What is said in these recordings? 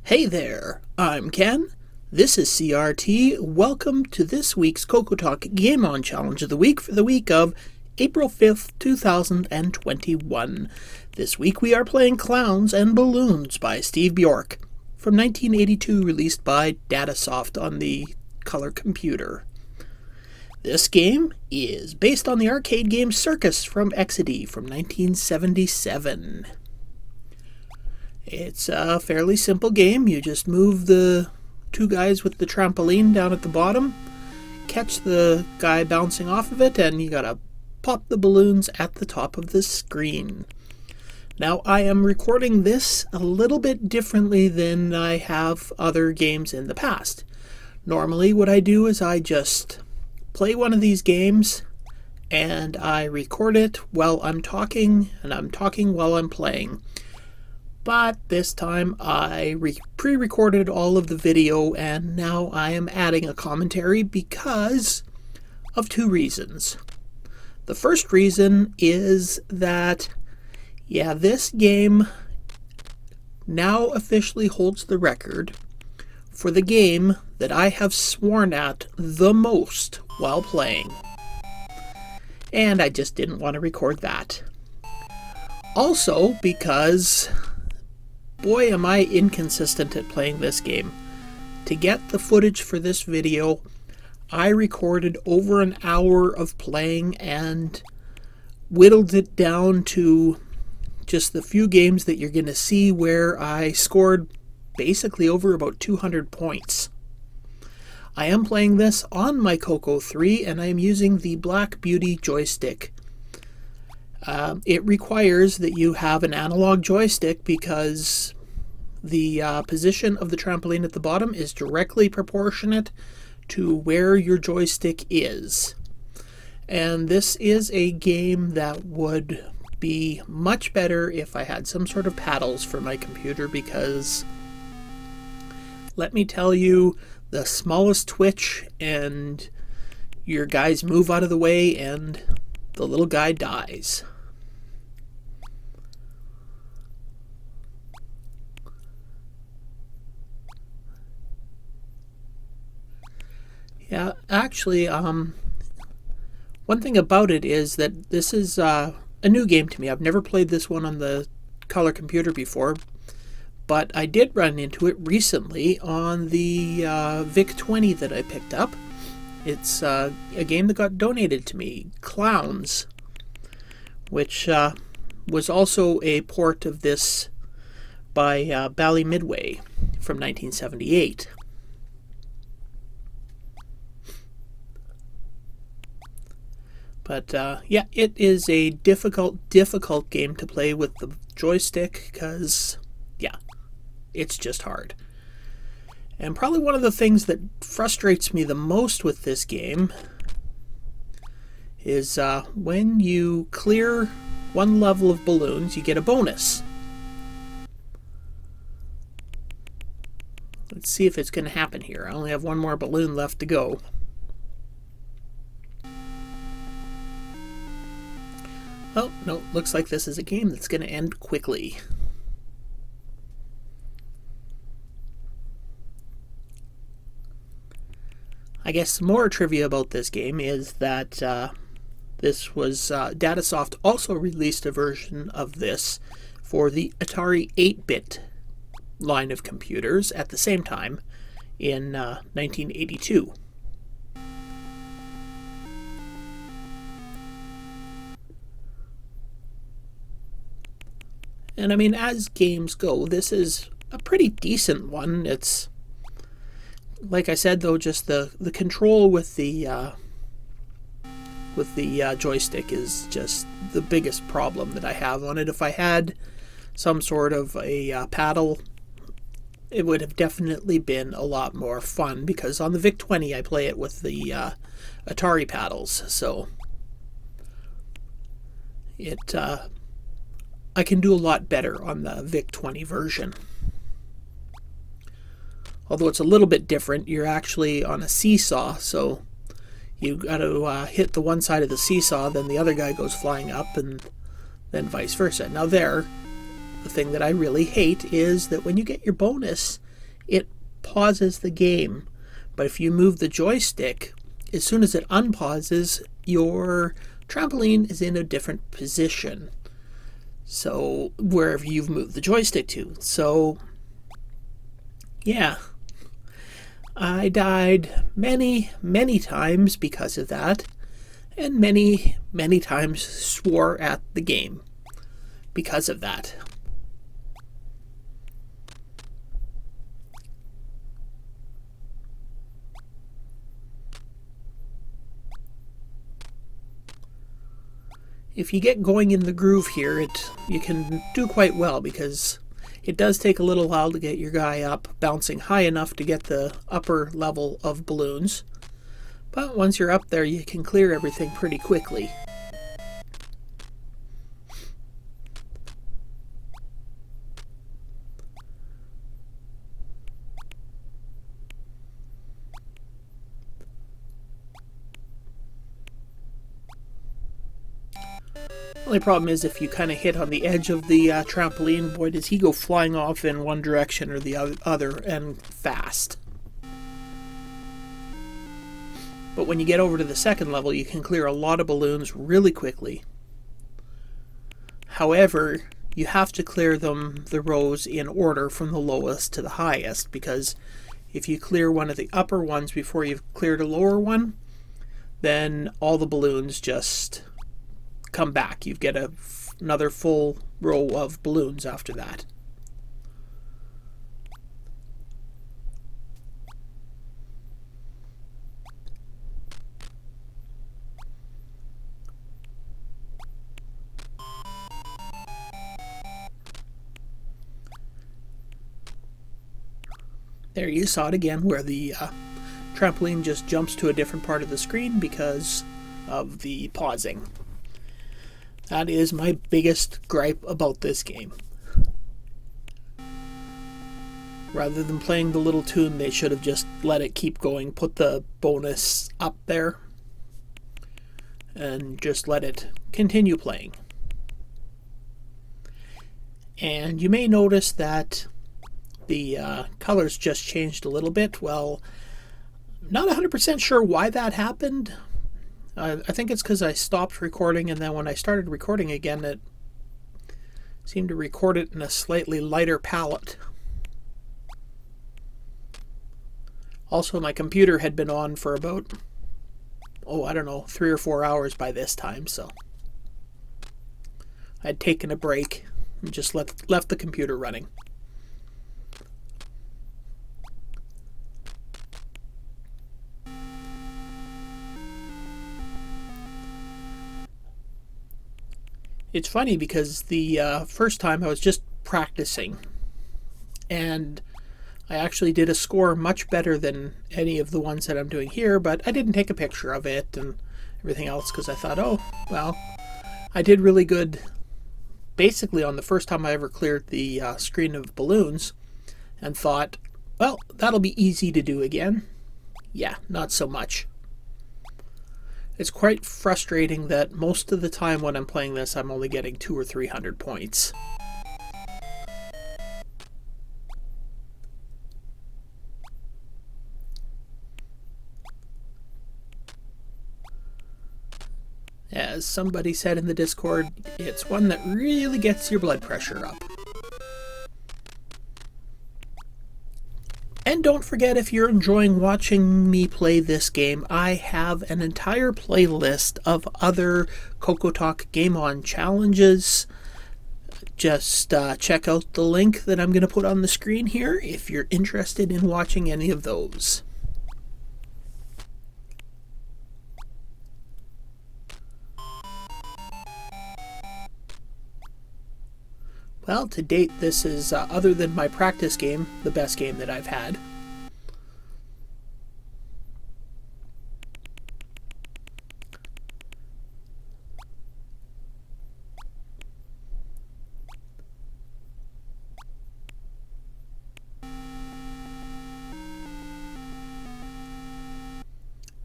Hey there, I'm Ken. This is CRT. Welcome to this week's CocoTalk Game On Challenge of the Week for the week of April 5th, 2021. This week we are playing Clowns and Balloons by Steve Bjork from 1982, released by Datasoft on the color computer. This game is based on the arcade game Circus from Exidy from 1977. It's a fairly simple game. You just move the two guys with the trampoline down at the bottom, catch the guy bouncing off of it, and you gotta pop the balloons at the top of the screen. Now, I am recording this a little bit differently than I have other games in the past. Normally, what I do is I just play one of these games and I record it while I'm talking, and I'm talking while I'm playing. But this time I pre-recorded all of the video, and now I am adding a commentary because of two reasons. The first reason is that, this game now officially holds the record for the game that I have sworn at the most while playing. And I just didn't want to record that. Also because, boy, am I inconsistent at playing this game. To get the footage for this video, I recorded over an hour of playing and whittled it down to just the few games that you're going to see where I scored basically over about 200 points. I am playing this on my CoCo 3, and I am using the Black Beauty joystick. It requires that you have an analog joystick because the position of the trampoline at the bottom is directly proportionate to where your joystick is. And this is a game that would be much better if I had some sort of paddles for my computer, because let me tell you, the smallest twitch and your guys move out of the way and the little guy dies. Yeah, actually, one thing about it is that this is a new game to me. I've never played this one on the color computer before, but I did run into it recently on the VIC-20 that I picked up. It's a game that got donated to me, Clowns, which was also a port of this by Bally Midway from 1978. But it is a difficult game to play with the joystick because, it's just hard. And probably one of the things that frustrates me the most with this game is when you clear one level of balloons, you get a bonus. Let's see if it's going to happen here. I only have one more balloon left to go. Oh, no, looks like this is a game that's going to end quickly. I guess some more trivia about this game is that this was Datasoft also released a version of this for the Atari 8-bit line of computers at the same time in 1982. And I mean, as games go, this is a pretty decent one. It's, like I said, though, just the control with the joystick is just the biggest problem that I have on it. If I had some sort of a paddle, it would have definitely been a lot more fun, because on the VIC-20 I play it with the Atari paddles, so I can do a lot better on the VIC-20 version. Although it's a little bit different, you're actually on a seesaw, so you got to hit the one side of the seesaw, then the other guy goes flying up, and then vice versa. Now the thing that I really hate is that when you get your bonus, it pauses the game. But if you move the joystick, as soon as it unpauses, your trampoline is in a different position. So wherever you've moved the joystick to. So yeah, I died many, many times because of that, and many, many times swore at the game because of that. If you get going in the groove here, you can do quite well, because it does take a little while to get your guy up, bouncing high enough to get the upper level of balloons. But once you're up there, you can clear everything pretty quickly. Only problem is if you kind of hit on the edge of the trampoline, boy does he go flying off in one direction or the other, and fast. But when you get over to the second level, you can clear a lot of balloons really quickly. However, you have to clear the rows in order from the lowest to the highest, because if you clear one of the upper ones before you've cleared a lower one, then all the balloons just come back. You get another full row of balloons after that. There, you saw it again, where the trampoline just jumps to a different part of the screen because of the pausing. That is my biggest gripe about this game. Rather than playing the little tune, they should have just let it keep going, put the bonus up there, and just let it continue playing. And you may notice that the colors just changed a little bit. Well, not 100% sure why that happened. I think it's because I stopped recording, and then when I started recording again, it seemed to record it in a slightly lighter palette. Also, my computer had been on for about, I don't know, 3 or 4 hours by this time, so I'd taken a break and just left the computer running. It's funny because the first time I was just practicing, and I actually did a score much better than any of the ones that I'm doing here, but I didn't take a picture of it and everything else because I thought, oh, well, I did really good basically on the first time I ever cleared the screen of balloons, and thought, well, that'll be easy to do again. Yeah, not so much. It's quite frustrating that most of the time when I'm playing this, I'm only getting 200 or 300 points. As somebody said in the Discord, it's one that really gets your blood pressure up. And don't forget, if you're enjoying watching me play this game, I have an entire playlist of other CocoTalk Game On challenges. Just check out the link that I'm going to put on the screen here if you're interested in watching any of those. Well, to date, this is, other than my practice game, the best game that I've had.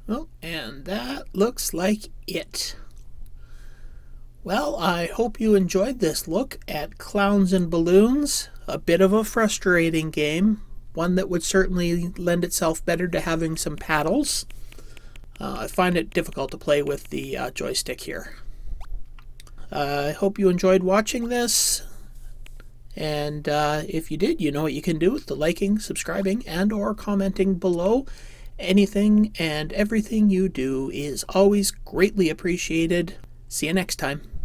Well, and that looks like it. Well, I hope you enjoyed this look at Clowns and Balloons. A bit of a frustrating game, one that would certainly lend itself better to having some paddles. I find it difficult to play with the joystick here. I hope you enjoyed watching this, and if you did, you know what you can do with the liking, subscribing, and or commenting below. Anything and everything you do is always greatly appreciated. See you next time.